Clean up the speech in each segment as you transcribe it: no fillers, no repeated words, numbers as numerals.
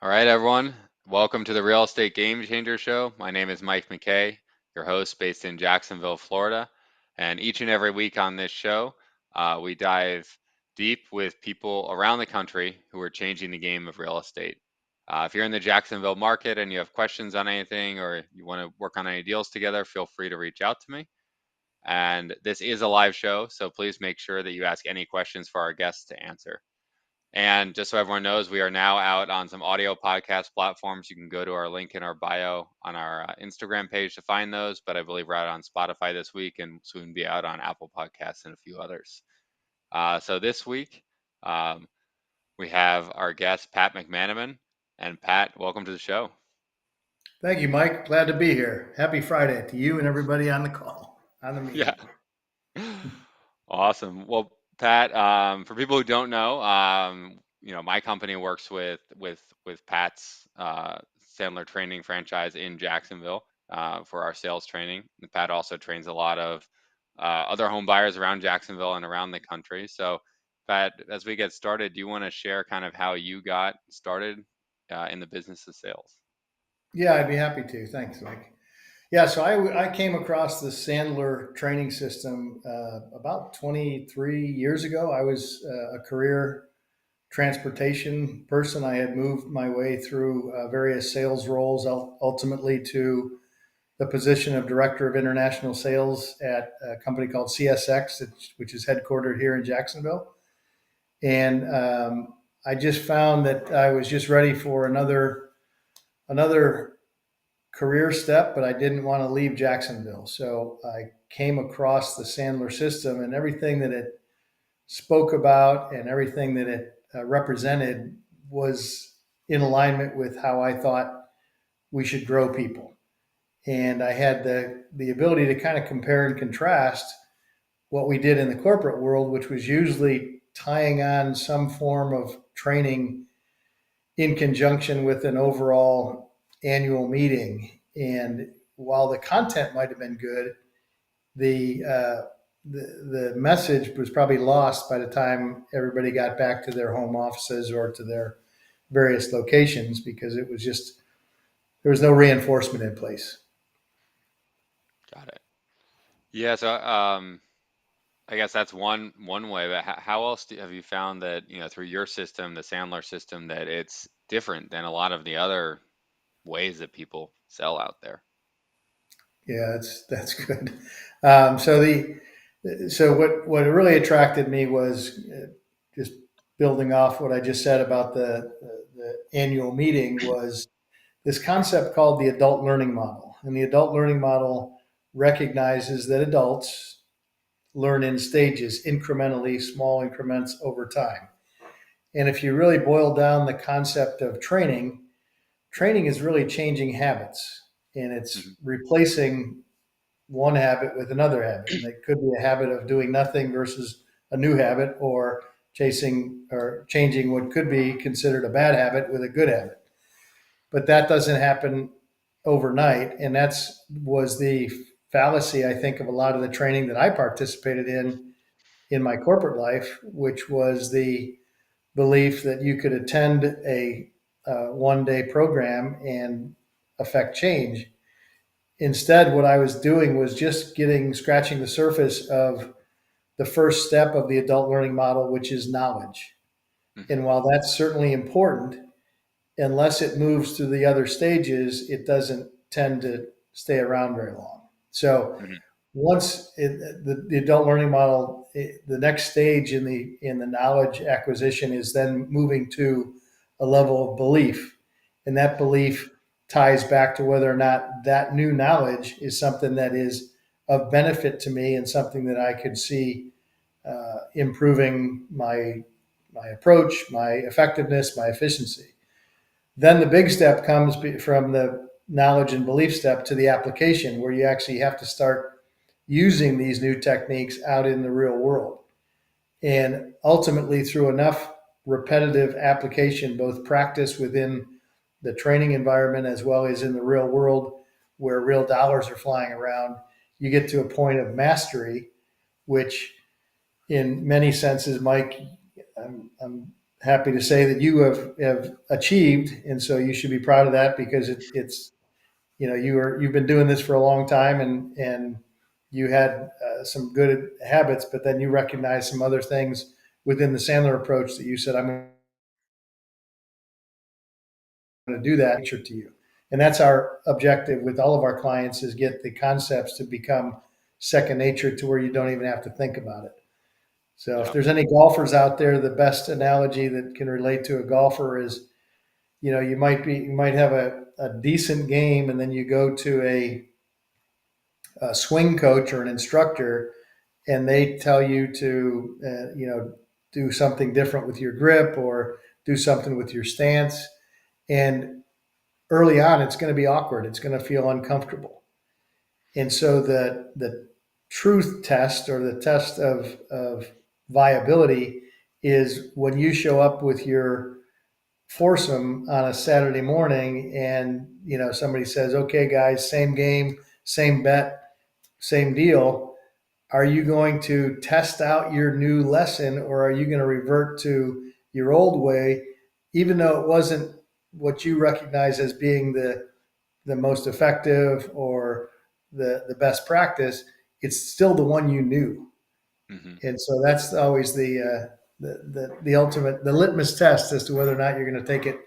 All right, everyone. Welcome to the Real Estate Game Changer Show. My name is Mike McKay, your host based in Jacksonville, Florida. And each and every week on this show, we dive deep with people around the country who are changing the game of real estate. If you're in the Jacksonville market and you have questions on anything or you want to work on any deals together, feel free to reach out to me. And this is a live show, so please make sure that you ask any questions for our guests to answer. And just so everyone knows, we are now out on some audio podcast platforms. You can go to our link in our bio on our Instagram page to find those. But I believe we're out on Spotify this week and soon be out on Apple Podcasts and a few others. So this week, um, we have our guest, Pat McManamon. And Pat, welcome to the show. Thank you, Mike. Glad to be here. Happy Friday to you and everybody on the call, on the Yeah. meeting. Awesome. Well, Pat, for people who don't know, my company works with Pat's Sandler training franchise in Jacksonville for our sales training. And Pat also trains a lot of other home buyers around Jacksonville and around the country. So, Pat, as we get started, do you want to share kind of how you got started in the business of sales? Yeah, I'd be happy to. Thanks, Mike. Yeah, so I came across the Sandler training system about 23 years ago. I was a career transportation person. I had moved my way through various sales roles, ultimately to the position of Director of International Sales at a company called CSX, which is headquartered here in Jacksonville. And I just found that I was just ready for another career step, but I didn't want to leave Jacksonville. So I came across the Sandler system, and everything that it spoke about and everything that it represented was in alignment with how I thought we should grow people. And I had the ability to kind of compare and contrast what we did in the corporate world, which was usually tying on some form of training in conjunction with an overall annual meeting. And while the content might have been good, the the message was probably lost by the time everybody got back to their home offices or to their various locations because it was just there was no reinforcement in place. Got it. Yeah. So, I guess that's one way, but how else have you found that, through your system, the Sandler system, that it's different than a lot of the other ways that people sell out there? Yeah, that's good. So what really attracted me was just building off what I just said about the annual meeting was this concept called the adult learning model. And the adult learning model recognizes that adults learn in stages, incrementally, small increments over time. And if you really boil down the concept of training, training is really changing habits and it's Hmm. replacing one habit with another habit. And it could be a habit of doing nothing versus a new habit or chasing or changing what could be considered a bad habit with a good habit. But that doesn't happen overnight. And that's was the fallacy, I think, of a lot of the training that I participated in my corporate life, which was the belief that you could attend a 1 day program and affect change. Instead, what I was doing was just scratching the surface of the first step of the adult learning model, which is knowledge. Hmm. And while that's certainly important, unless it moves through the other stages, it doesn't tend to stay around very long. So Hmm. the adult learning model, the next stage in the knowledge acquisition is then moving to a level of belief, and that belief ties back to whether or not that new knowledge is something that is of benefit to me and something that I could see improving my approach, my effectiveness, my efficiency. Then the big step comes from the knowledge and belief step to the application, where you actually have to start using these new techniques out in the real world. And ultimately, through enough repetitive application, both practice within the training environment as well as in the real world where real dollars are flying around, you get to a point of mastery, which in many senses, Mike, I'm happy to say that you have achieved, and so you should be proud of that because it's you've been doing this for a long time, and you had some good habits, but then you recognize some other things within the Sandler approach that you said I'm going to do that nature to you, and that's our objective with all of our clients is get the concepts to become second nature to where you don't even have to think about it. So if Yep. there's any golfers out there, the best analogy that can relate to a golfer is, you might have a decent game and then you go to a swing coach or an instructor and they tell you to, do something different with your grip or do something with your stance. And early on, it's going to be awkward. It's going to feel uncomfortable. And so the truth test or the test of viability is when you show up with your foursome on a Saturday morning and somebody says, okay guys, same game, same bet, same deal. Are you going to test out your new lesson or are you going to revert to your old way, even though it wasn't what you recognize as being the most effective or the best practice? It's still the one you knew. Hmm. And so that's always the ultimate, the litmus test as to whether or not you're going to take it.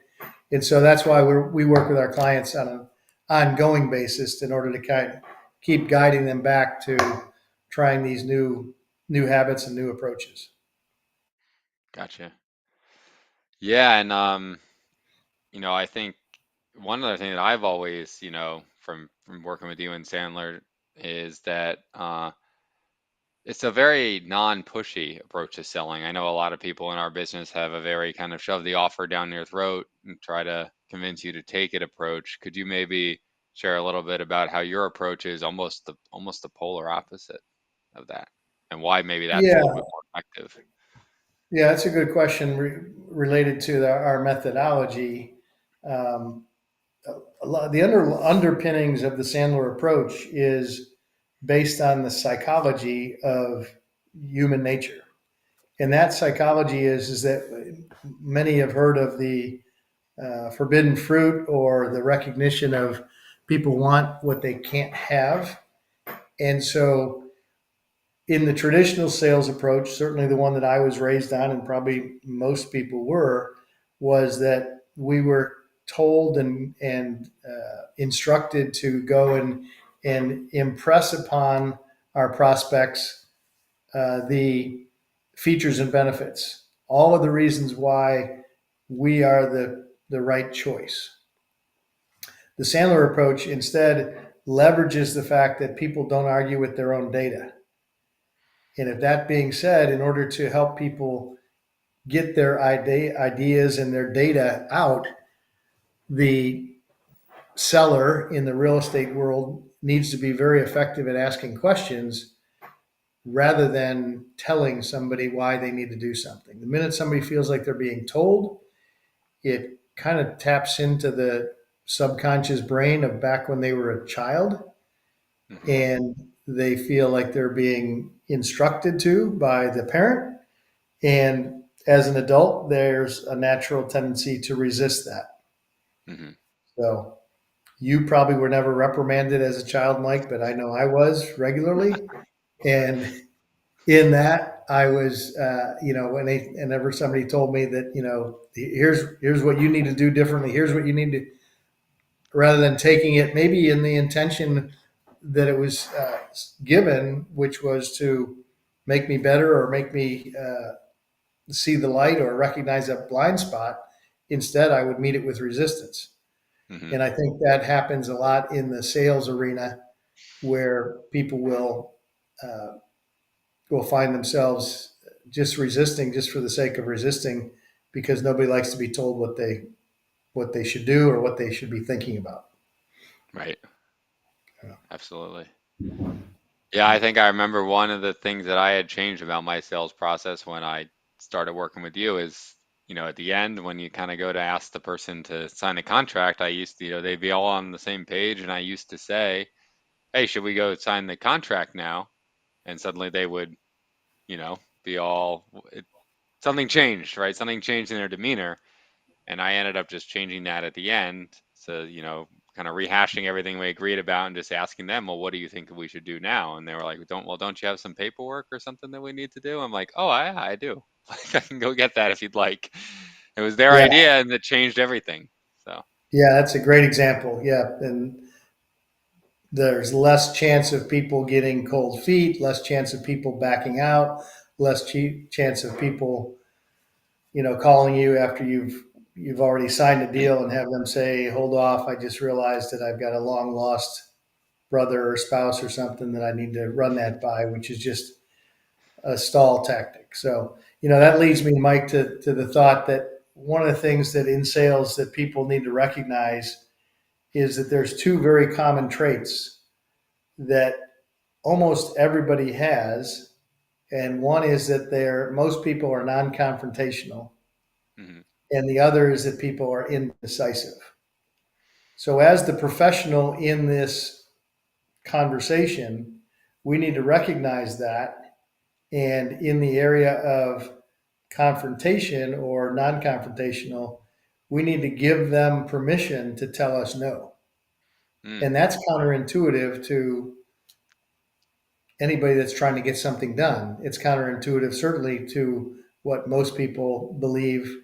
And so that's why we work with our clients on an ongoing basis in order to kind of keep guiding them back to trying these new habits and new approaches. Gotcha. Yeah, and I think one other thing that I've always, from working with you and Sandler is that it's a very non-pushy approach to selling. I know a lot of people in our business have a very kind of shove the offer down your throat and try to convince you to take it approach. Could you maybe share a little bit about how your approach is almost the polar opposite of that, and why maybe that's a little Yeah, bit more effective? yeah, that's a good question related to our methodology. Um, a lot, the underpinnings of the Sandler approach is based on the psychology of human nature. And that psychology is that many have heard of the forbidden fruit or the recognition of people want what they can't have. And so, in the traditional sales approach, certainly the one that I was raised on, and probably most people were, was that we were told and instructed to go and impress upon our prospects the features and benefits, all of the reasons why we are the right choice. The Sandler approach instead leverages the fact that people don't argue with their own data. And if that being said, in order to help people get their ideas and their data out, the seller in the real estate world needs to be very effective at asking questions rather than telling somebody why they need to do something. The minute somebody feels like they're being told, it kind of taps into the subconscious brain of back when they were a child Hmm. and they feel like they're being instructed to by the parent. And as an adult, there's a natural tendency to resist that. Hmm. So you probably were never reprimanded as a child, Mike, but I know I was regularly. And in that, I was, whenever somebody told me that, here's what you need to do differently. Here's what you need to, rather than taking it maybe in the intention that it was given, which was to make me better or make me see the light or recognize a blind spot. Instead, I would meet it with resistance. Hmm. And I think that happens a lot in the sales arena where people will find themselves just resisting just for the sake of resisting because nobody likes to be told what they should do or what they should be thinking about. Right. Absolutely. Yeah, I think I remember one of the things that I had changed about my sales process when I started working with you is, at the end when you kind of go to ask the person to sign a contract, I used to, they'd be all on the same page, and I used to say, "Hey, should we go sign the contract now?" And suddenly they would, be all, something changed, right? Something changed in their demeanor, and I ended up just changing that at the end. So, kind of rehashing everything we agreed about and just asking them, well, what do you think we should do now? And they were like, don't you have some paperwork or something that we need to do? I'm like, oh, I do. Like, I can go get that if you'd like. It was their Yeah, idea and it changed everything. So, yeah, that's a great example. Yeah, and there's less chance of people getting cold feet, less chance of people backing out, less chance of people, calling you after you've already signed a deal and have them say, "Hold off, I just realized that I've got a long lost brother or spouse or something that I need to run that by," which is just a stall tactic. So, that leads me, Mike, to the thought that one of the things that in sales that people need to recognize is that there's two very common traits that almost everybody has. And one is that most people are non-confrontational, mhm, and the other is that people are indecisive. So as the professional in this conversation, we need to recognize that. And in the area of confrontation or non-confrontational, we need to give them permission to tell us no. mm, And that's counterintuitive to anybody that's trying to get something done. It's counterintuitive, certainly, to what most people believe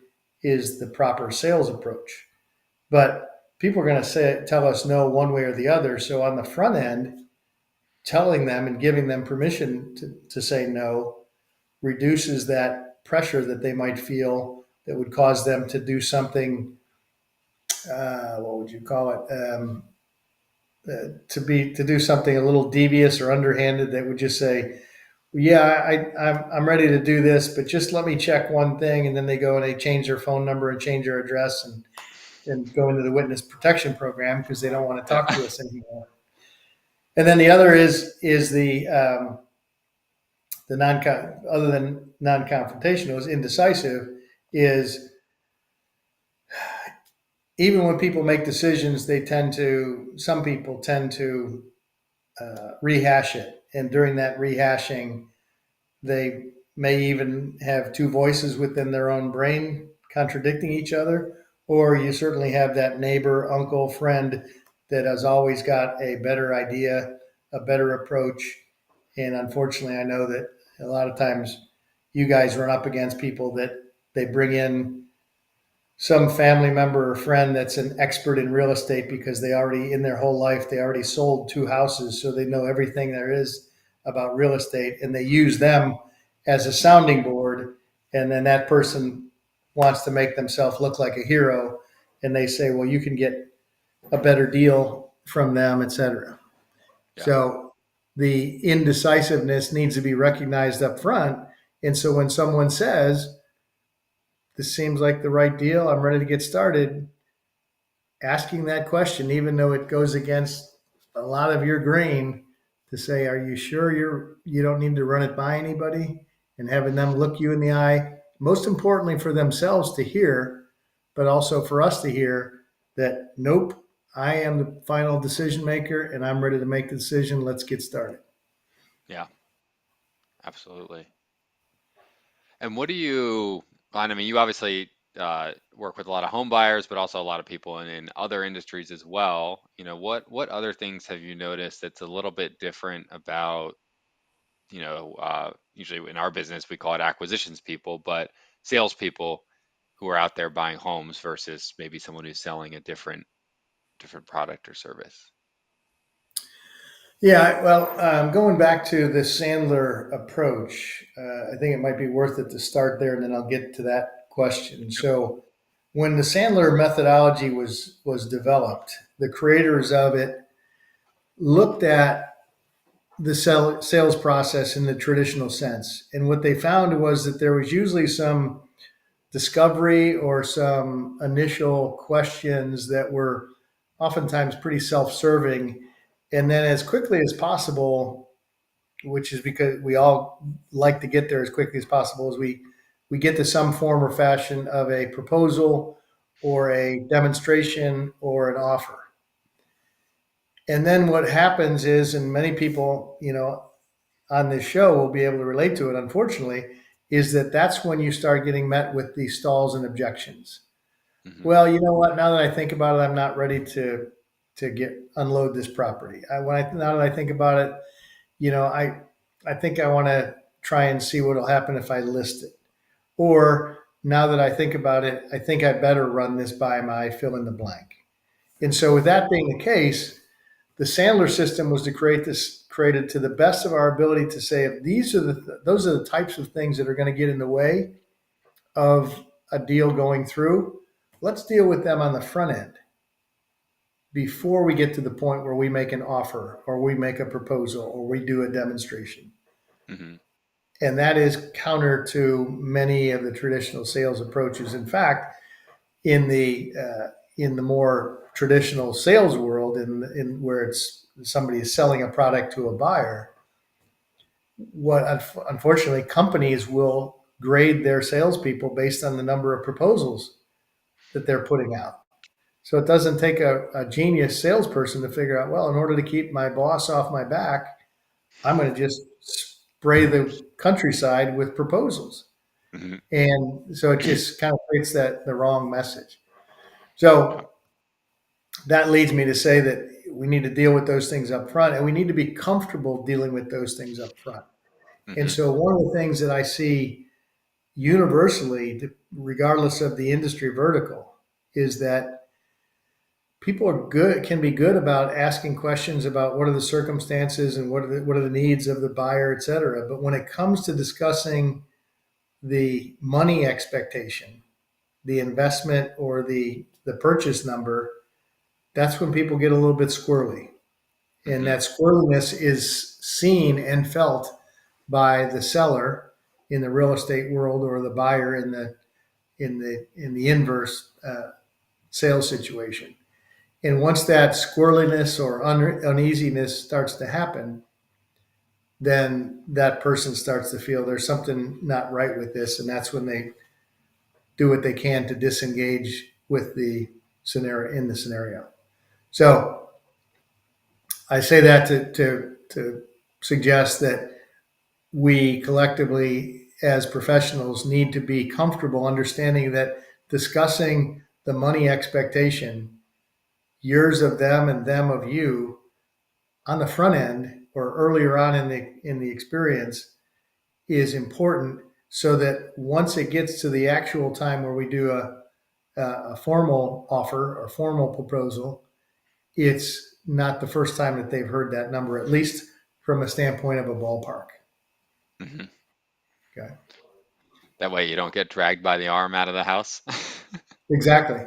is the proper sales approach. But people are going to tell us no one way or the other. So on the front end, telling them and giving them permission to say no reduces that pressure that they might feel that would cause them to do something. What would you call it? To do something a little devious or underhanded that would just say, yeah, I'm ready to do this, but just let me check one thing. And then they go and they change their phone number and change their address and go into the witness protection program because they don't want to yeah, talk to us anymore. And then the other is the non other than non confrontational is indecisive. Is even when people make decisions, some people tend to rehash it, and during that rehashing, they may even have two voices within their own brain contradicting each other, or you certainly have that neighbor, uncle, friend that has always got a better idea, a better approach. And unfortunately, I know that a lot of times you guys run up against people that they bring in some family member or friend that's an expert in real estate because they already, in their whole life, they already sold two houses. So they know everything there is about real estate, and they use them as a sounding board. And then that person wants to make themselves look like a hero. And they say, well, you can get a better deal from them, etc. yeah, So the indecisiveness needs to be recognized up front. And so when someone says, this seems like the right deal, I'm ready to get started, asking that question, even though it goes against a lot of your grain, to say, "Are you sure you don't need to run it by anybody?" And having them look you in the eye. Most importantly, for themselves to hear, but also for us to hear that, nope, I am the final decision maker, and I'm ready to make the decision. Let's get started. yeah, absolutely. And what do you, I mean, you obviously work with a lot of home buyers, but also a lot of people in other industries as well. What other things have you noticed that's a little bit different about, usually in our business we call it acquisitions people, but salespeople who are out there buying homes versus maybe someone who's selling a different product or service. Yeah, well, going back to the Sandler approach, I think it might be worth it to start there, and then I'll get to that question. Yep. So, when the Sandler methodology was developed, the creators of it looked at the sales process in the traditional sense, and what they found was that there was usually some discovery or some initial questions that were oftentimes pretty self-serving, and then as quickly as possible, which is because we all like to get there as quickly as possible, as we get to some form or fashion of a proposal or a demonstration or an offer. And then what happens is, and many people, on this show will be able to relate to it, unfortunately, is that that's when you start getting met with these stalls and objections. Hmm. Well, you know what? Now that I think about it, I'm not ready to get unload this property. Now that I think about it, I think I want to try and see what will happen if I list it. Or now that I think about it, I think I better run this by my fill in the blank. And so, with that being the case, the Sandler system was to create this created to the best of our ability to say if those are the types of things that are going to get in the way of a deal going through. Let's deal with them on the front end before we get to the point where we make an offer or we make a proposal or we do a demonstration. Hmm. And that is counter to many of the traditional sales approaches. In fact, in the more traditional sales world, in where it's somebody is selling a product to a buyer, what unfortunately companies will grade their salespeople based on the number of proposals that they're putting out. So it doesn't take a genius salesperson to figure out, well, in order to keep my boss off my back, I'm going to just spray the countryside with proposals. Hmm. And so it just kind of creates the wrong message. Yeah. So that leads me to say that we need to deal with those things up front, and we need to be comfortable dealing with those things up front. And Hmm. so one of the things that I see universally, regardless of the industry vertical, is that people can be good about asking questions about what are the circumstances and what are the needs of the buyer, et cetera. But when it comes to discussing the money expectation, the investment or the purchase number, that's when people get a little bit squirrely. And Hmm. that squirreliness is seen and felt by the seller in the real estate world or the buyer in the inverse sales situation. And once that squirreliness or uneasiness starts to happen, then that person starts to feel there's something not right with this, and that's when they do what they can to disengage with the scenario. So I say that to suggest that we collectively, as professionals, need to be comfortable understanding that discussing the money expectation, yours of them and them of you, on the front end or earlier on in the experience is important so that once it gets to the actual time where we do a formal offer or formal proposal, it's not the first time that they've heard that number, at least from a standpoint of a ballpark. Hmm. Okay. That way you don't get dragged by the arm out of the house. Exactly.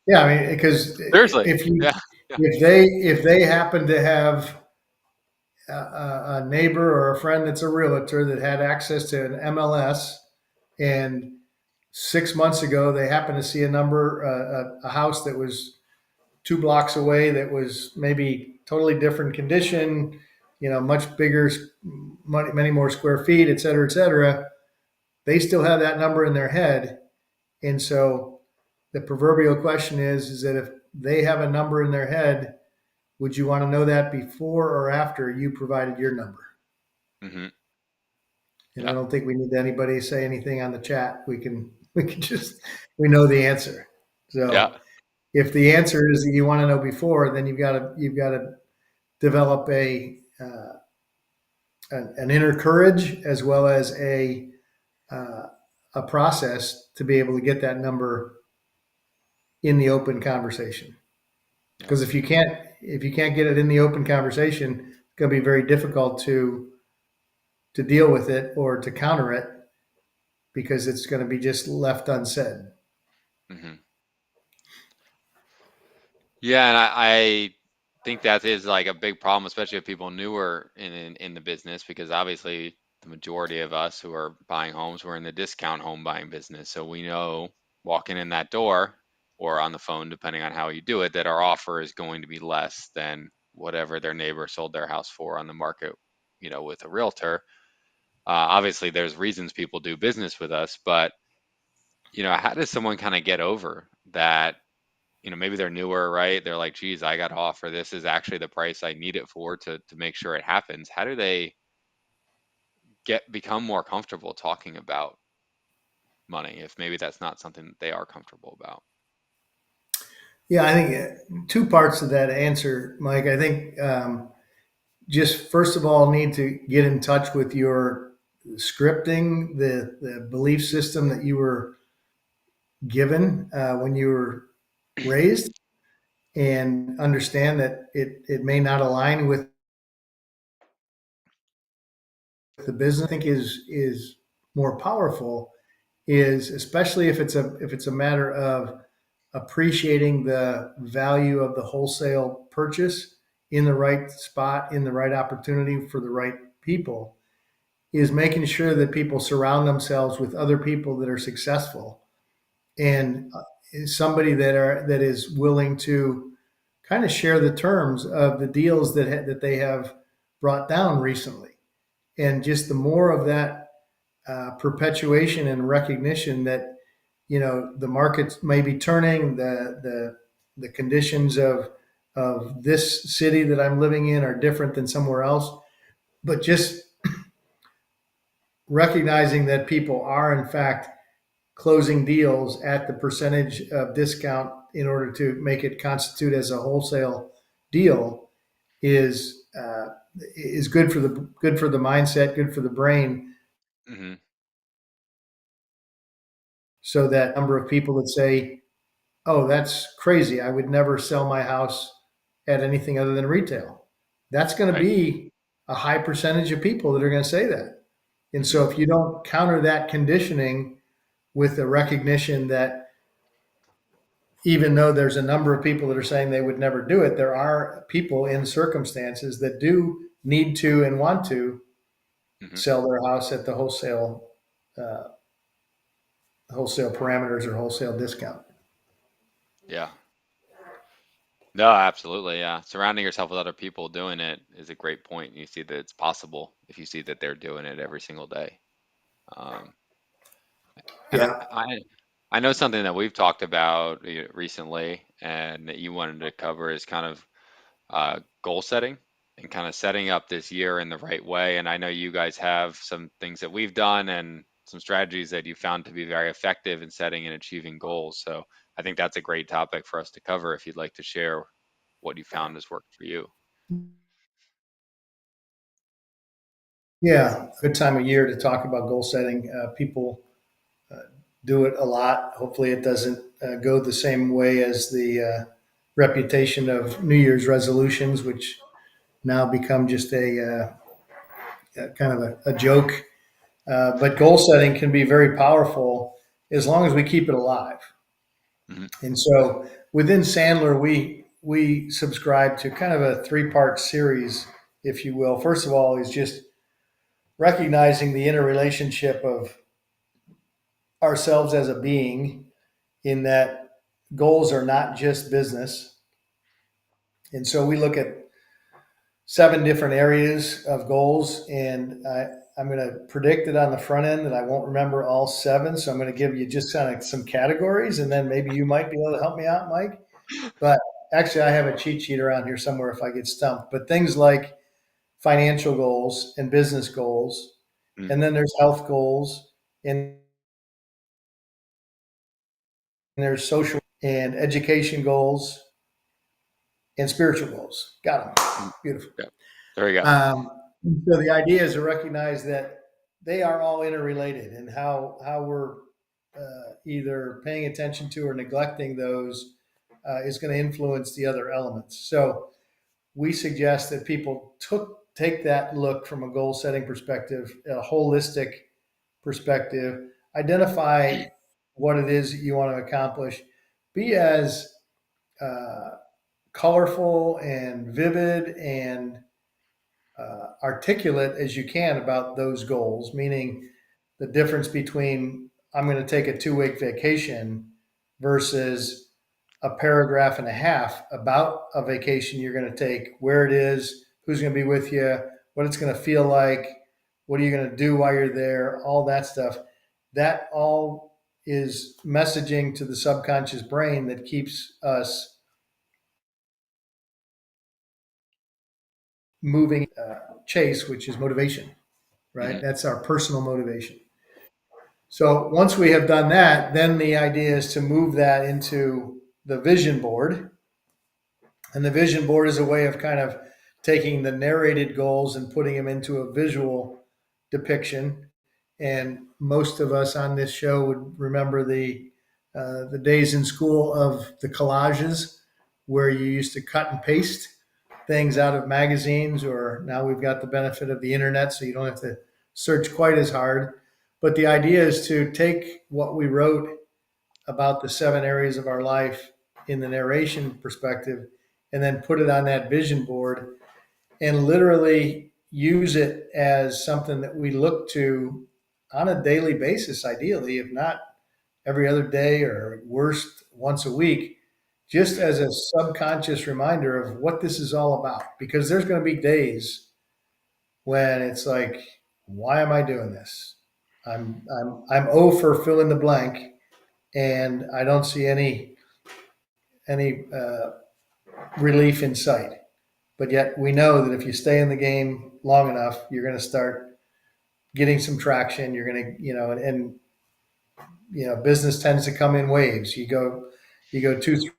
Yeah, I mean, because Seriously. Yeah. Yeah. if they happen to have a neighbor or a friend that's a realtor that had access to an MLS, and 6 months ago they happened to see a number a house that was 2 blocks away that was maybe totally different condition, much bigger, many more square feet, et cetera, et cetera. They still have that number in their head, and so the proverbial question is that if they have a number in their head, would you want to know that before or after you provided your number? Hmm. And I Yeah. don't think we need anybody to say anything on the chat. We can just we know the answer. Yeah. So if the answer is that you want to know before, then you've got to develop an inner courage as well as uh, a process to be able to get that number in the open conversation. Yeah. Because if you can't get it in the open conversation, it's going to be very difficult to deal with it or to counter it because it's going to be just left unsaid. Hmm. Yeah, and I think that is like a big problem, especially if people newer in the business, because obviously the majority of us who are buying homes, we're in the discount home buying business. So we know walking in that door or on the phone, depending on how you do it, that our offer is going to be less than whatever their neighbor sold their house for on the market, with a realtor. Obviously, there's reasons people do business with us, but how does someone kind of get over that? Maybe they're newer, right? They're like, geez, I got to offer this is actually the price I need it for to make sure it happens. How do they get become more comfortable talking about money if maybe that's not something that they are comfortable about. Yeah, I think two parts of that answer, Mike. I think just first of all, need to get in touch with your scripting, the belief system that you were given when you were raised, and understand that it may not align with the business. I think is more powerful is especially if it's a matter of appreciating the value of the wholesale purchase in the right spot, in the right opportunity for the right people, is making sure that people surround themselves with other people that are successful and somebody that is willing to kind of share the terms of the deals that they have brought down recently. And just the more of that perpetuation and recognition that the markets may be turning, the conditions of this city that I'm living in are different than somewhere else, but just recognizing that people are in fact closing deals at the percentage of discount in order to make it constitute as a wholesale deal is good for the mindset, good for the brain. Hmm. So that number of people that say, "Oh, that's crazy. I would never sell my house at anything other than retail." That's going to Right. be a high percentage of people that are going to say that. And Hmm. so if you don't counter that conditioning with the recognition that even though there's a number of people that are saying they would never do it, there are people in circumstances that do need to and want to Hmm. sell their house at the uh, wholesale parameters or wholesale discount. Yeah. No, absolutely. Yeah. Surrounding yourself with other people doing it is a great point. You see that it's possible if you see that they're doing it every single day. Um, and Yeah. I know something that we've talked about recently and that you wanted to cover is kind of goal setting and kind of setting up this year in the right way. And I know you guys have some things that we've done and some strategies that you found to be very effective in setting and achieving goals. So I think that's a great topic for us to cover if you'd like to share what you found has worked for you. Yeah. Good time of year to talk about goal setting. People do it a lot. Hopefully, it doesn't go the same way as the reputation of New Year's resolutions, which now become just a kind of a joke. But goal setting can be very powerful as long as we keep it alive. Hmm. And so within Sandler, we subscribe to kind of a three-part series, if you will. First of all, is just recognizing the interrelationship of ourselves as a being, in that goals are not just business. And so we look at seven different areas of goals, and I'm going to predict it on the front end that I won't remember all seven. So I'm going to give you just kind of some categories, and then maybe you might be able to help me out, Mike. But actually, I have a cheat sheet around here somewhere if I get stumped. But things like financial goals and business goals, and then there's health goals, and there's social and education goals, and spiritual goals. Got them. Hmm. Beautiful. Yeah, there you go. Um, so the idea is to recognize that they are all interrelated, and how we're either paying attention to or neglecting those is going to influence the other elements. So we suggest that people take that look from a goal setting perspective, a holistic perspective, identify what it is that you want to accomplish, be as uh, colorful and vivid and articulate as you can about those goals, meaning the difference between I'm going to take a 2 week vacation versus a paragraph and a half about a vacation you're going to take, where it is, who's going to be with you, what it's going to feel like, what are you going to do while you're there, all that stuff. That all is messaging to the subconscious brain that keeps us moving, chase, which is motivation, right? Hmm. That's our personal motivation. So once we have done that, then the idea is to move that into the vision board. And the vision board is a way of kind of taking the narrated goals and putting them into a visual depiction. And most of us on this show would remember the days in school of the collages, where you used to cut and paste things out of magazines, or now we've got the benefit of the internet, so you don't have to search quite as hard. But the idea is to take what we wrote about the 7 areas of our life in the narration perspective and then put it on that vision board and literally use it as something that we look to on a daily basis, ideally, if not every other day or worst once a week, just Hmm. as a subconscious reminder of what this is all about. Because there's going to be days when it's like, why am I doing this? I'm O for fill in the blank, and I don't see any relief in sight. But yet we know that if you stay in the game long enough, you're going to start getting some traction. You're going to, and business tends to come in waves. You go 2,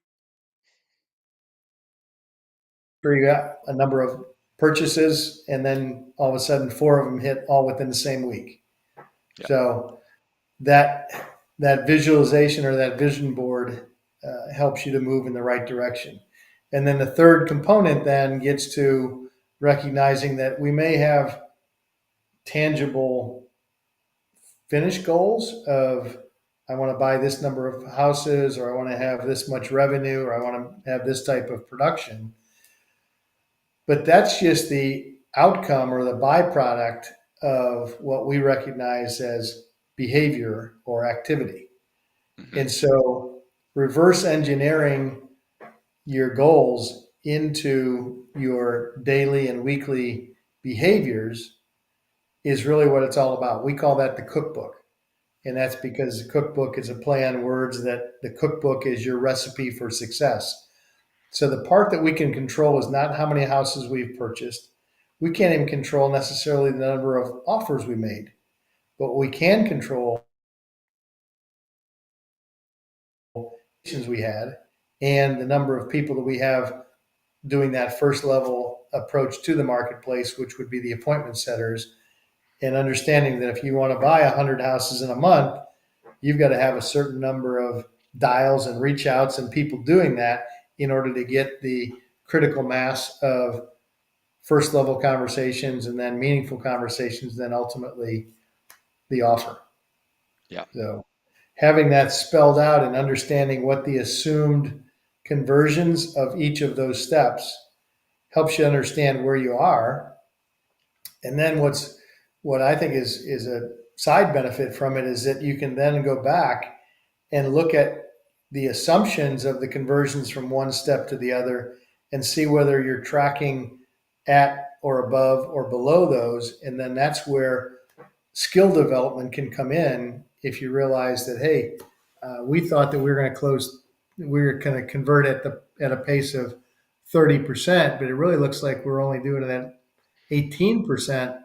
3, you got a number of purchases, and then all of a sudden 4 of them hit all within the same week. Yeah. So that that visualization or that vision board helps you to move in the right direction. And then the third component then gets to recognizing that we may have tangible finish goals of I want to buy this number of houses, or I want to have this much revenue, or I want to have this type of production. But that's just the outcome or the byproduct of what we recognize as behavior or activity. Hmm. And so reverse engineering your goals into your daily and weekly behaviors is really what it's all about. We call that the cookbook. And that's because the cookbook is a play on words, that the cookbook is your recipe for success. So the part that we can control is not how many houses we've purchased. We can't even control necessarily the number of offers we made. But what we can control we had and the number of people that we have doing that first level approach to the marketplace, which would be the appointment setters, and understanding that if you want to buy 100 houses in a month, you've got to have a certain number of dials and reach outs and people doing that in order to get the critical mass of first level conversations and then meaningful conversations, then ultimately the offer. Yeah. So having that spelled out and understanding what the assumed conversions of each of those steps helps you understand where you are. And then what I think is a side benefit from it is that you can then go back and look at the assumptions of the conversions from one step to the other and see whether you're tracking at or above or below those. And then that's where skill development can come in. If you realize that, hey, we thought that we were going to we were going to convert at a pace of 30%, but it really looks like we're only doing it at 18%.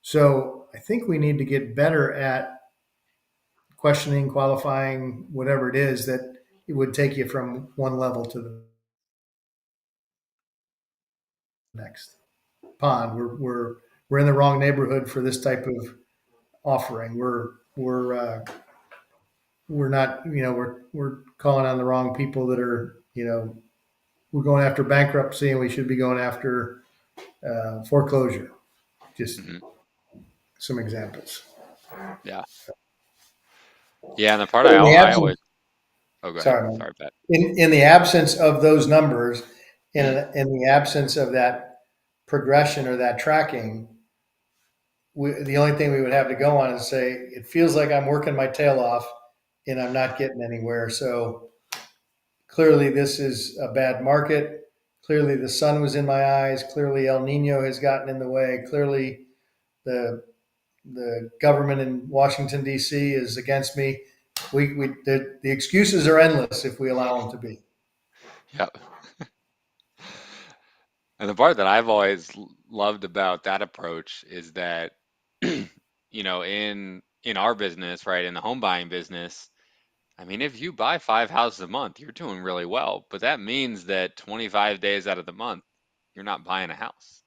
So I think we need to get better at questioning, qualifying, whatever it is that it would take you from one level to the next. Pond, we're in the wrong neighborhood for this type of offering. We're not, we're calling on the wrong people that are, we're going after bankruptcy and we should be going after foreclosure. Just Hmm. some examples. Yeah. Yeah. And the part But in the I always, absence, oh, go ahead. sorry, man. Sorry, Pat. In the absence of those numbers, Mm. in the absence of that progression or that tracking, the only thing we would have to go on is say, it feels like I'm working my tail off and I'm not getting anywhere. So clearly, this is a bad market. Clearly, the sun was in my eyes. Clearly, El Nino has gotten in the way. Clearly, the the government in Washington D.C. is against me. The excuses are endless if we allow them to be. Yeah. And the part that I've always loved about that approach is that in our business, right, in the home buying business, I mean, if you buy 5 houses a month, you're doing really well. But that means that 25 days out of the month, you're not buying a house.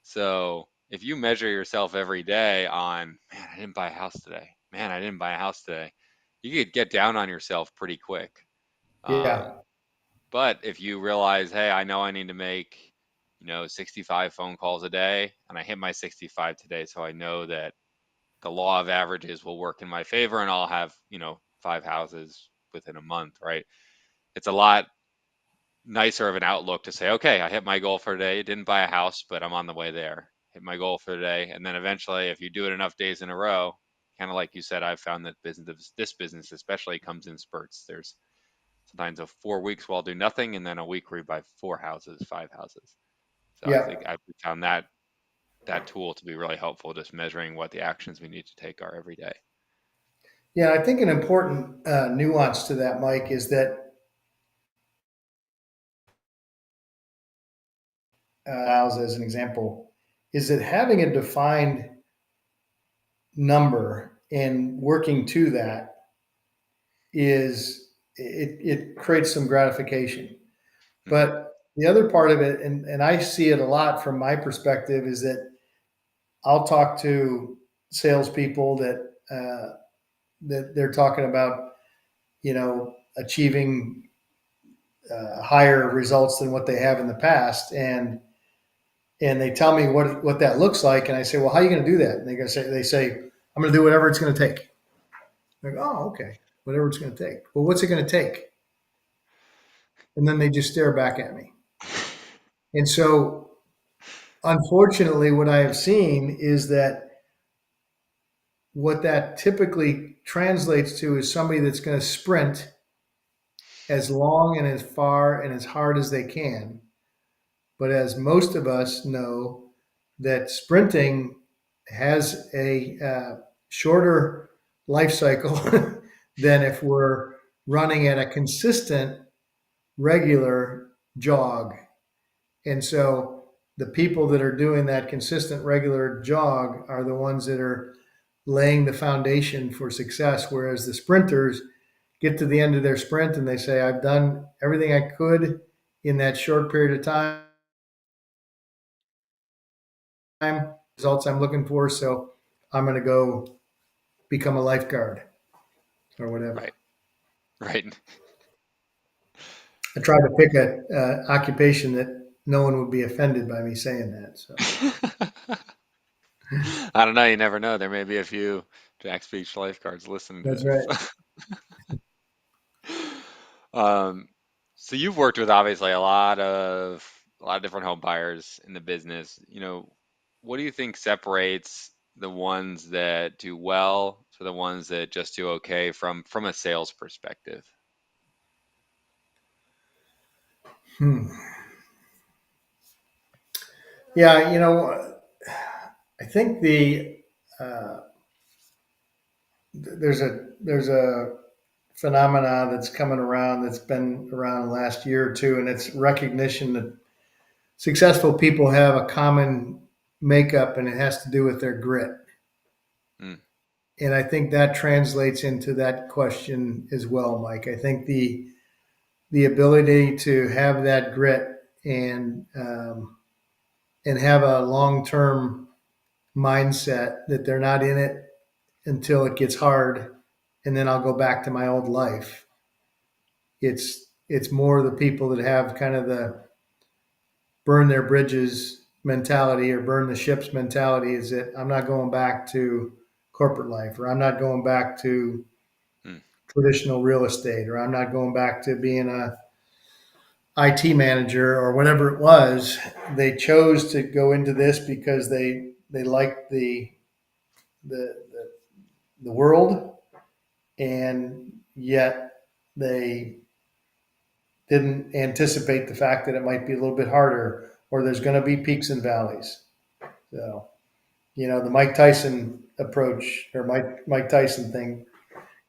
So if you measure yourself every day on, man, I didn't buy a house today. Man, I didn't buy a house today. You could get down on yourself pretty quick. Um, Yeah. but if you realize, hey, I know I need to make, 65 phone calls a day, and I hit my 65 today, so I know that the law of averages will work in my favor, and I'll have, 5 houses within a month, right? It's a lot nicer of an outlook to say, okay, I hit my goal for today. Didn't buy a house, but I'm on the way there. Hit my goal for today, and then eventually, if you do it enough days in a row, kind of like you said, I've found that this business especially comes in spurts. There's sometimes 4 weeks where I'll do nothing, and then a week where you buy 4 houses, 5 houses. So I Yeah. think I've found that tool to be really helpful, just measuring what the actions we need to take are every day. Yeah. I think an important nuance to that, Mike, is that as an example, is that having a defined number and working to that it creates some gratification. Hmm. But the other part of it, and I see it a lot from my perspective, is that I'll talk to salespeople that they're talking about, achieving higher results than what they have in the past, and they tell me what that looks like, and I say, well, how are you going to do that? And they say, I'm going to do whatever it's going to take. I'm like, oh, okay, whatever it's going to take. Well, what's it going to take? And then they just stare back at me. And so, unfortunately, what I have seen is that what that typically translates to is somebody that's going to sprint as long and as far and as hard as they can. But as most of us know, that sprinting has a shorter life cycle than if we're running at a consistent, regular jog. And so the people that are doing that consistent, regular jog are the ones that are laying the foundation for success. Whereas the sprinters get to the end of their sprint and they say, I've done everything I could in that short period of time, results I'm looking for. So I'm going to go become a lifeguard or whatever. Right, right. I tried to pick a occupation that no one would be offended by me saying that. So I don't know. You never know. There may be a few Jack's Beach lifeguards listening to that's right. this. Um, so you've worked with obviously a lot of different home buyers in the business. What do you think separates the ones that do well to the ones that just do okay from a sales perspective? Hmm. Yeah, I think uh, there's a phenomena that's coming around that's been around the last year or two, and it's recognition that successful people have a common makeup, and it has to do with their grit. Mm, And I think that translates into that question as well, Mike. I think the ability to have that grit and have a long term mindset that they're not in it until it gets hard, and then I'll go back to my old life. It's more the people that have kind of the burn their bridges mentality or burn the ships mentality, is that I'm not going back to corporate life, or I'm not going back to mm, traditional real estate, or I'm not going back to being a IT manager or whatever it was. They chose to go into this because they liked the the world, and yet they didn't anticipate the fact that it might be a little bit harder, or there's going to be peaks and valleys. So, the Mike Tyson approach, or Mike Tyson thing,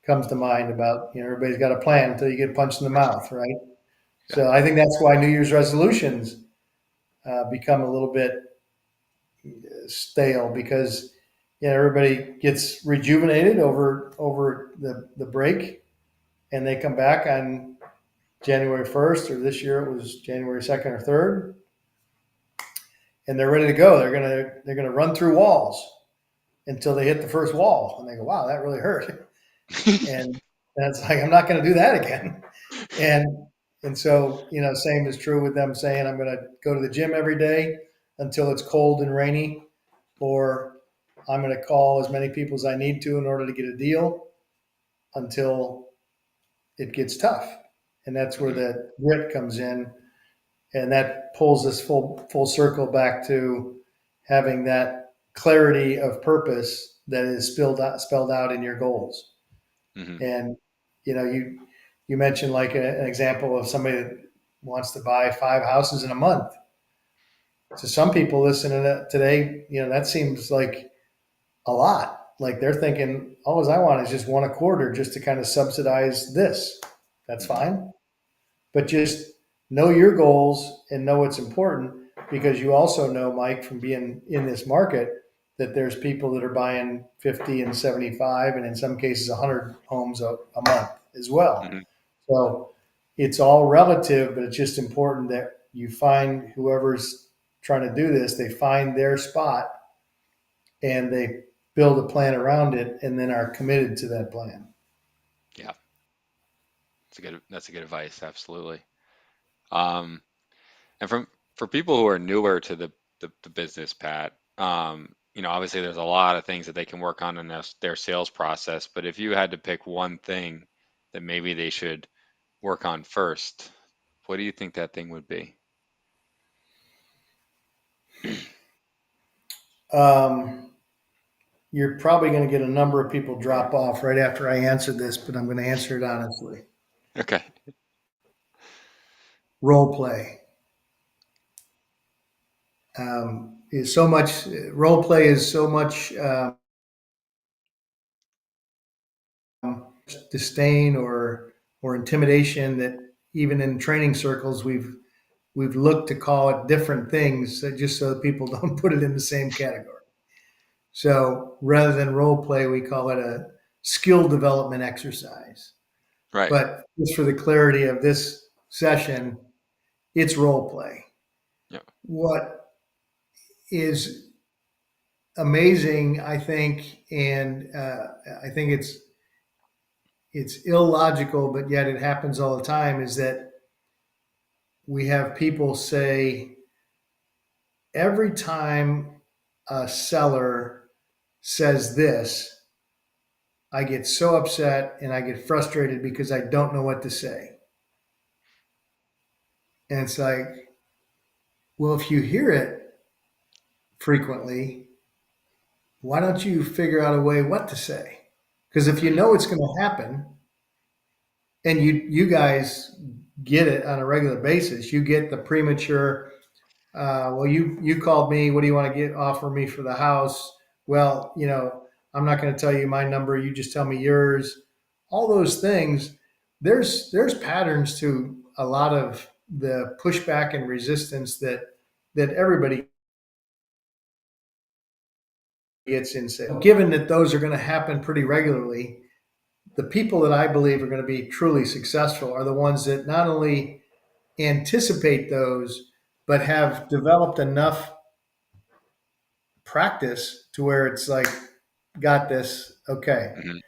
comes to mind about, everybody's got a plan until you get punched in the mouth, right? yeah. So I think that's why New Year's resolutions become a little bit stale, because everybody gets rejuvenated over the break, and they come back on January 1st, or this year it was January 2nd or 3rd, and they're ready to go. They're gonna run through walls until they hit the first wall, and they go, "Wow, that really hurt." And that's like, I'm not going to do that again. And so, same is true with them saying, I'm going to go to the gym every day until it's cold and rainy, or I'm going to call as many people as I need to in order to get a deal until it gets tough. And that's where Mhm. that grit comes in, and that pulls us full circle back to having that clarity of purpose that is spelled out in your goals. Mhm. And you mentioned like an example of somebody that wants to buy 5 houses in a month. To some people listening to that today, that seems like a lot. Like they're thinking, all I want is just one a quarter just to kind of subsidize this. That's Mhm. fine. But just know your goals and know what's important, because you also know, Mike, from being in this market, that there's people that are buying 50 and 75 and in some cases 100 homes a month as well. Mhm. So it's all relative, but it's just important that you find whoever's trying to do this, they find their spot and they build a plan around it and then are committed to that plan. Yeah, that's a good advice. Absolutely. Um, and for people who are newer to the business, Pat, obviously there's a lot of things that they can work on in their sales process, but if you had to pick one thing that maybe they should work on first, what do you think that thing would be? Um, you're probably going to get a number of people drop off right after I answer this, but I'm going to answer it honestly. Okay. Role play is so much. Role play is so much disdain or intimidation that even in training circles we've looked to call it different things, just so that people don't put it in the same category. So rather than role play, we call it a skill development exercise. Right. But just for the clarity of this session, it's role play. Yeah. What is amazing, I think, and I think it's illogical, but yet it happens all the time, is that we have people say every time a seller says this, I get so upset and I get frustrated because I don't know what to say. And it's like, well, if you hear it frequently, why don't you figure out a way what to say? Because if you Mhm. know it's going to happen, and you guys get it on a regular basis, you get the premature. Well, you called me. What do you want to get offer me for the house? Well, I'm not going to tell you my number. You just tell me yours. All those things. There's patterns to a lot of the pushback and resistance that everybody gets in sales. Given that those are going to happen pretty regularly, the people that I believe are going to be truly successful are the ones that not only anticipate those, but have developed enough practice to where it's like, got this, okay. Mhm.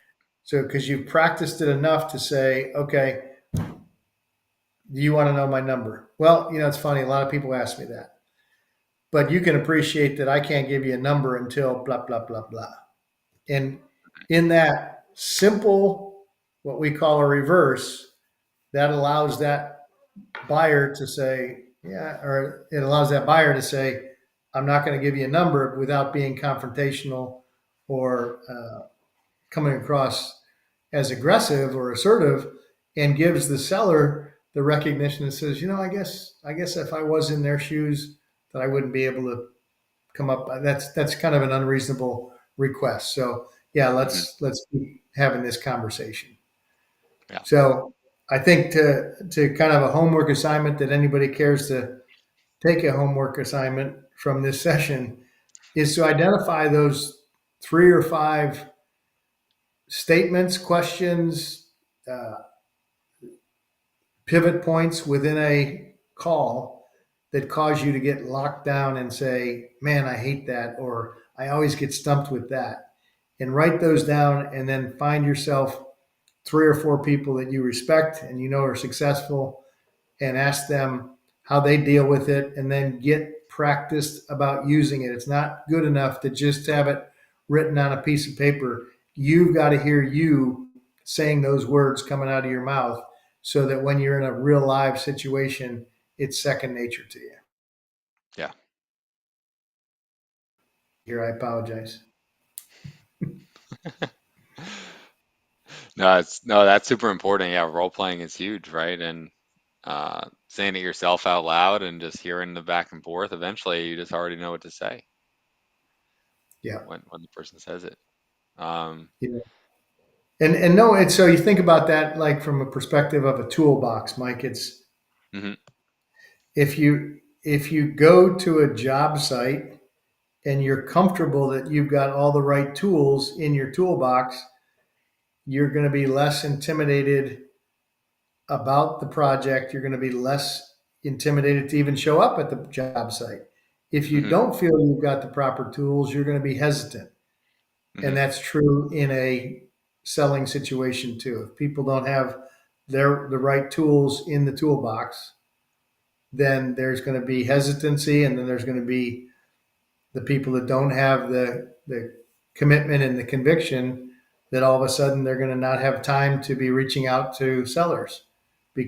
So, because you've practiced it enough to say, okay, do you want to know my number? Well, it's funny. A lot of people ask me that, but you can appreciate that I can't give you a number until blah, blah, blah, blah. And in that simple, what we call a reverse, that allows that buyer to say, yeah, or it allows that buyer to say, I'm not going to give you a number without being confrontational or coming across as aggressive or assertive, and gives the seller the recognition that says, I guess if I was in their shoes, that I wouldn't be able to come up. That's kind of an unreasonable request. So yeah, Mhm. let's keep having this conversation. Yeah. So I think to kind of a homework assignment that anybody cares to take a homework assignment from this session is to identify those three or five statements, questions, uh, pivot points within a call that cause you to get locked down and say, man, I hate that, or I always get stumped with that. And write those down and then find yourself three or four people that you respect and you know are successful and ask them how they deal with it and then get practiced about using it. It's not good enough to just have it written on a piece of paper. You've got to hear you saying those words coming out of your mouth so that when you're in a real live situation, it's second nature to you. Yeah. Here, I apologize. No, it's no, that's super important. Yeah, role playing is huge, right? And saying it yourself out loud and just hearing the back and forth, eventually you just already know what to say Yeah. when the person says it. Um, Yeah. And no, and so you think about that like from a perspective of a toolbox, Mike. It's mhm, if you go to a job site and you're comfortable that you've got all the right tools in your toolbox, you're going to be less intimidated about the project. You're going to be less intimidated to even show up at the job site. If you mhm, don't feel you've got the proper tools, you're going to be hesitant. And mhm, that's true in a selling situation too. If people don't have the right tools in the toolbox, then there's going to be hesitancy, and then there's going to be the people that don't have the commitment and the conviction that all of a sudden they're going to not have time to be reaching out to sellers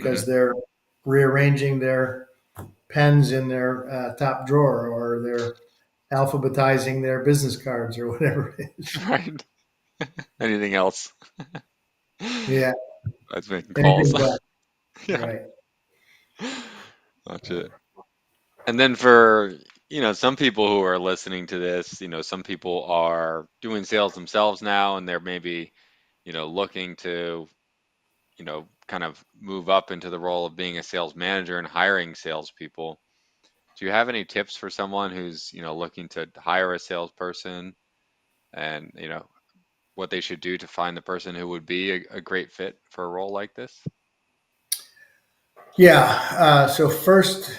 mhm. because they're rearranging their pens in their top drawer or they're alphabetizing their business cards or whatever it is. Right. Anything else? Yeah, That's making calls. anything but Yeah, right. gotcha. And then for, some people who are listening to this, some people are doing sales themselves now and they're maybe, looking to, kind of move up into the role of being a sales manager and hiring salespeople. Do you have any tips for someone who's, looking to hire a salesperson and, what they should do to find the person who would be a great fit for a role like this? Yeah. So first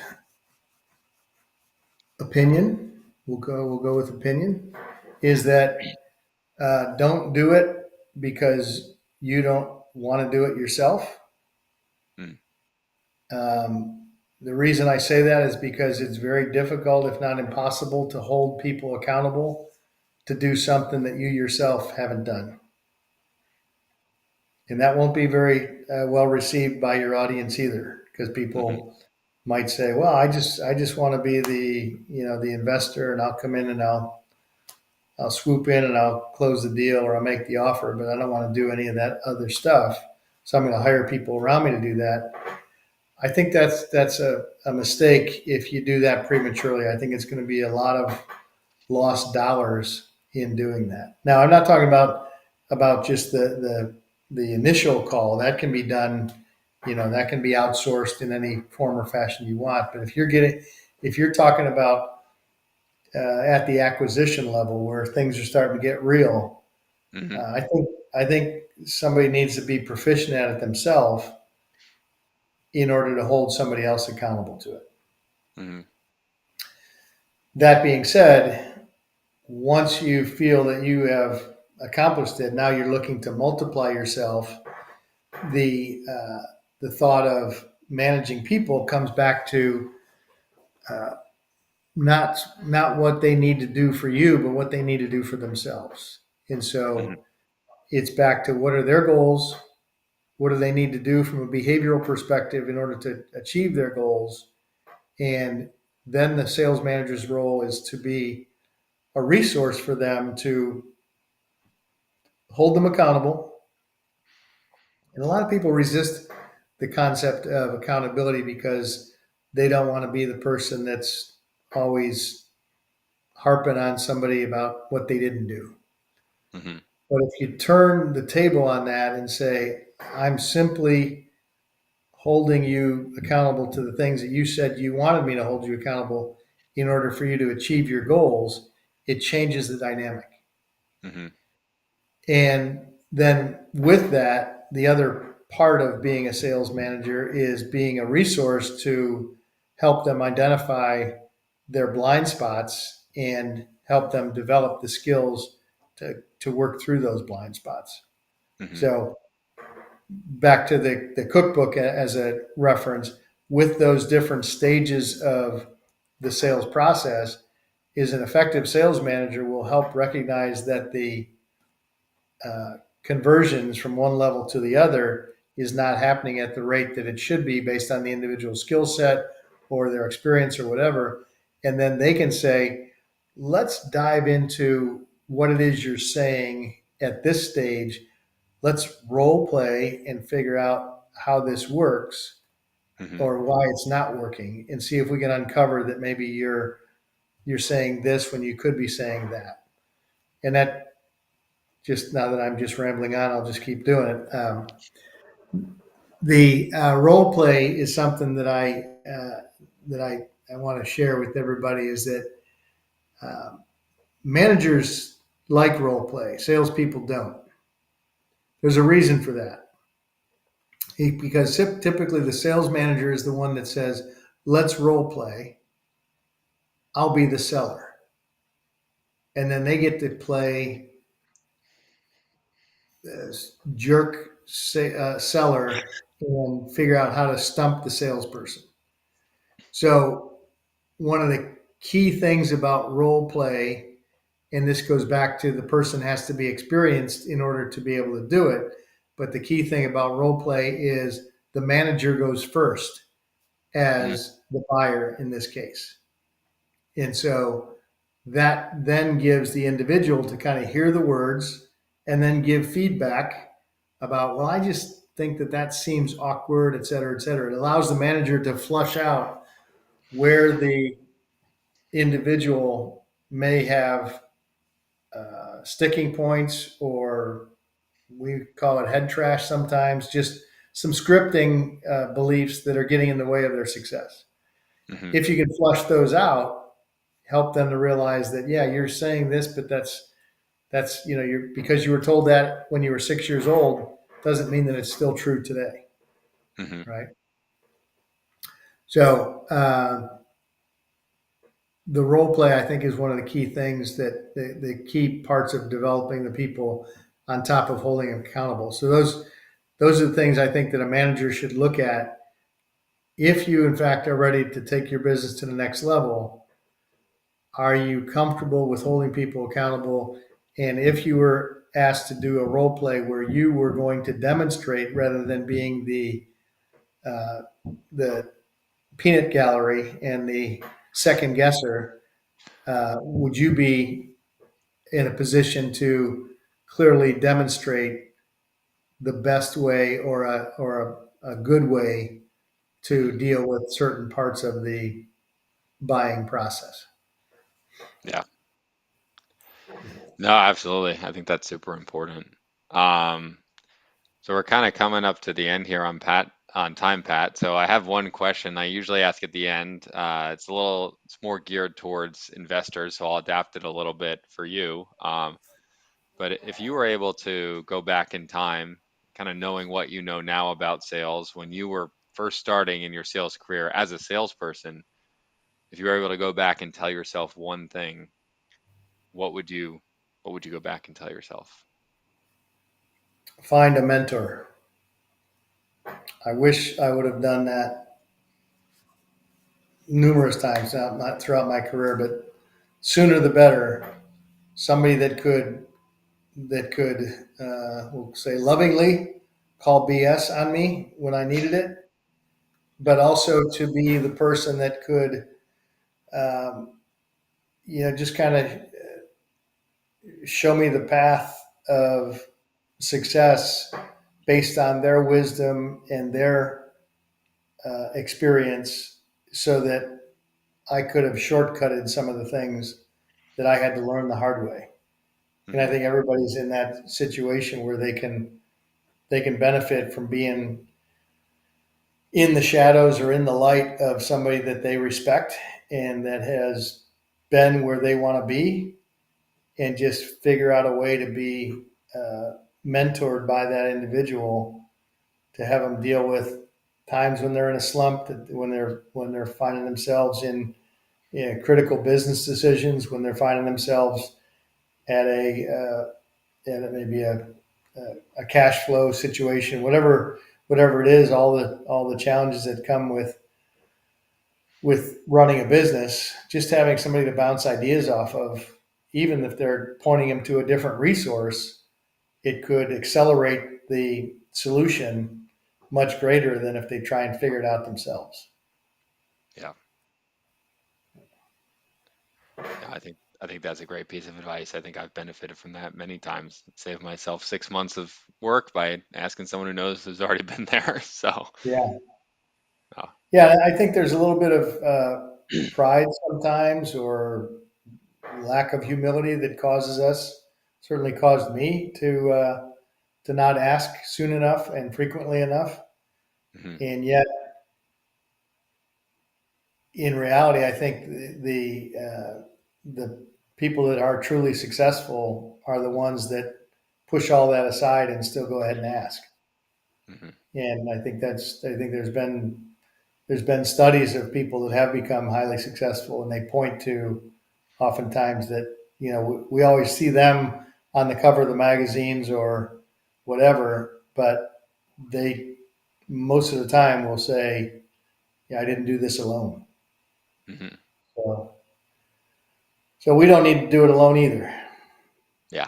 opinion, we'll go with opinion, is that don't do it because you don't want to do it yourself. Mm, The reason I say that is because it's very difficult, if not impossible, to hold people accountable to do something that you yourself haven't done. And that won't be very well received by your audience either, because mhm, people might say, "Well, I just want to be the investor, and I'll come in and I'll swoop in and I'll close the deal or I'll make the offer, but I don't want to do any of that other stuff. So I'm going to hire people around me to do that." I think that's a mistake if you do that prematurely. I think it's going to be a lot of lost dollars in doing that. Now, I'm not talking about just the initial call. That can be done, that can be outsourced in any form or fashion you want. But if you're talking about at the acquisition level where things are starting to get real, mhm, I think somebody needs to be proficient at it themselves in order to hold somebody else accountable to it. mhm, That being said, once you feel that you have accomplished it, now you're looking to multiply yourself. The thought of managing people comes back to uh, not what they need to do for you, but what they need to do for themselves. And mhm, so it's back to what are their goals, what do they need to do from a behavioral perspective in order to achieve their goals, and then the sales manager's role is to be a resource for them to hold them accountable. And a lot of people resist the concept of accountability because they don't want to be the person that's always harping on somebody about what they didn't do. mhm, But if you turn the table on that and say, I'm simply holding you accountable to the things that you said you wanted me to hold you accountable in order for you to achieve your goals, it changes the dynamic. Hmm. And then with that, the other part of being a sales manager is being a resource to help them identify their blind spots and help them develop the skills to work through those blind spots. Hmm. So back to the cookbook as a reference, with those different stages of the sales process, is an effective sales manager will help recognize that the conversions from one level to the other is not happening at the rate that it should be based on the individual skill set or their experience or whatever. And then they can say, let's dive into what it is you're saying at this stage. Let's role play and figure out how this works Hmm. or why it's not working and see if we can uncover that maybe you're saying this when you could be saying that. And that, just now that I'm just rambling on, I'll just keep doing it. The role play is something that I want to share with everybody. Is that managers like role play, salespeople don't. There's a reason for that. Because typically the sales manager is the one that says, "Let's role play. I'll be the seller," and then they get to play jerk seller and figure out how to stump the salesperson. So one of the key things about role play, and this goes back to the person has to be experienced in order to be able to do it. But the key thing about role play is the manager goes first Hmm. as the buyer in this case. And so that then gives the individual to kind of hear the words and then give feedback about, well, I just think that that seems awkward, et cetera, et cetera. It allows the manager to flush out where the individual may have sticking points, or we call it head trash sometimes, just some scripting beliefs that are getting in the way of their success. Hmm. If you can flush those out, help them to realize that, yeah, you're saying this, but that's you're, because you were told that when you were 6 years old doesn't mean that it's still true today, Hmm. right? So the role play, I think, is one of the key things that the key parts of developing the people on top of holding them accountable. So those are the things I think that a manager should look at if you in fact are ready to take your business to the next level. Are you comfortable with holding people accountable? And if you were asked to do a role play where you were going to demonstrate rather than being uh, the peanut gallery and the second guesser, would you be in a position to clearly demonstrate the best way or a good way to Hmm. deal with certain parts of the buying process? Yeah. No, absolutely. I think that's super important. Um, so we're kind of coming up to the end here on time, Pat. So I have one question I usually ask at the end. It's more geared towards investors, so I'll adapt it a little bit for you. But if you were able to go back in time, kind of knowing what you know now about sales, when you were first starting in your sales career as a salesperson, if you were able to go back and tell yourself one thing, what would you what would you go back and tell yourself? Find a mentor. I wish I would have done that numerous times, not throughout my career, but sooner the better. Somebody that could we'll say lovingly call BS on me when I needed it, but also to be the person that could um, just kind of show me the path of success based on their wisdom and their experience, so that I could have shortcutted some of the things that I had to learn the hard way. And I Hmm. think everybody's in that situation where they can benefit from being in the shadows or in the light of somebody that they respect and that has been where they want to be, and just figure out a way to be uh, mentored by that individual to have them deal with times when they're in a slump, when they're finding themselves in, critical business decisions, when they're finding themselves at at maybe a cash flow situation, whatever it is, all the challenges that come with running a business, just having somebody to bounce ideas off of, even if they're pointing them to a different resource, it could accelerate the solution much greater than if they try and figure it out themselves. Yeah. Yeah, I think that's a great piece of advice. I think I've benefited from that many times. Saved myself 6 months of work by asking someone who knows who's already been there. So, Yeah. uh, Yeah. I think there's a little bit of pride sometimes, or lack of humility, that causes us, certainly caused me to not ask soon enough and frequently enough. mhm, And yet, in reality, I think the people that are truly successful are the ones that push all that aside and still go ahead and ask. mhm, And I think there's been studies of people that have become highly successful, and they point to oftentimes that, we always see them on the cover of the magazines or whatever, but they most of the time will say, "Yeah, I didn't do this alone." mhm. So, so we don't need to do it alone either. Yeah,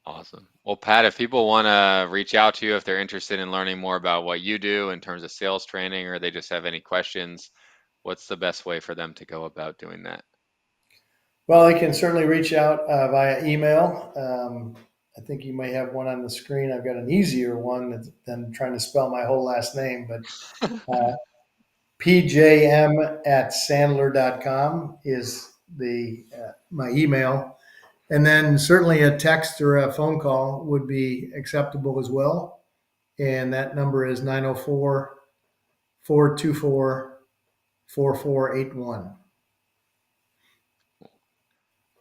awesome. Well, Pat, if people want to reach out to you, if they're interested in learning more about what you do in terms of sales training, or they just have any questions, what's the best way for them to go about doing that? Well, they can certainly reach out via email. I think you may have one on the screen. I've got an easier one than trying to spell my whole last name, but pjm at sandler.com is my email. And then certainly a text or a phone call would be acceptable as well. And that number is 904-424-4481.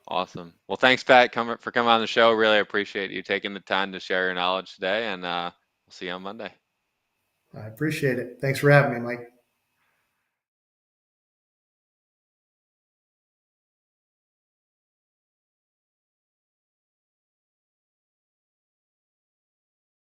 Awesome. Well, thanks, Pat, for coming on the show. Really appreciate you taking the time to share your knowledge today, and we'll see you on Monday. I appreciate it. Thanks for having me, Mike.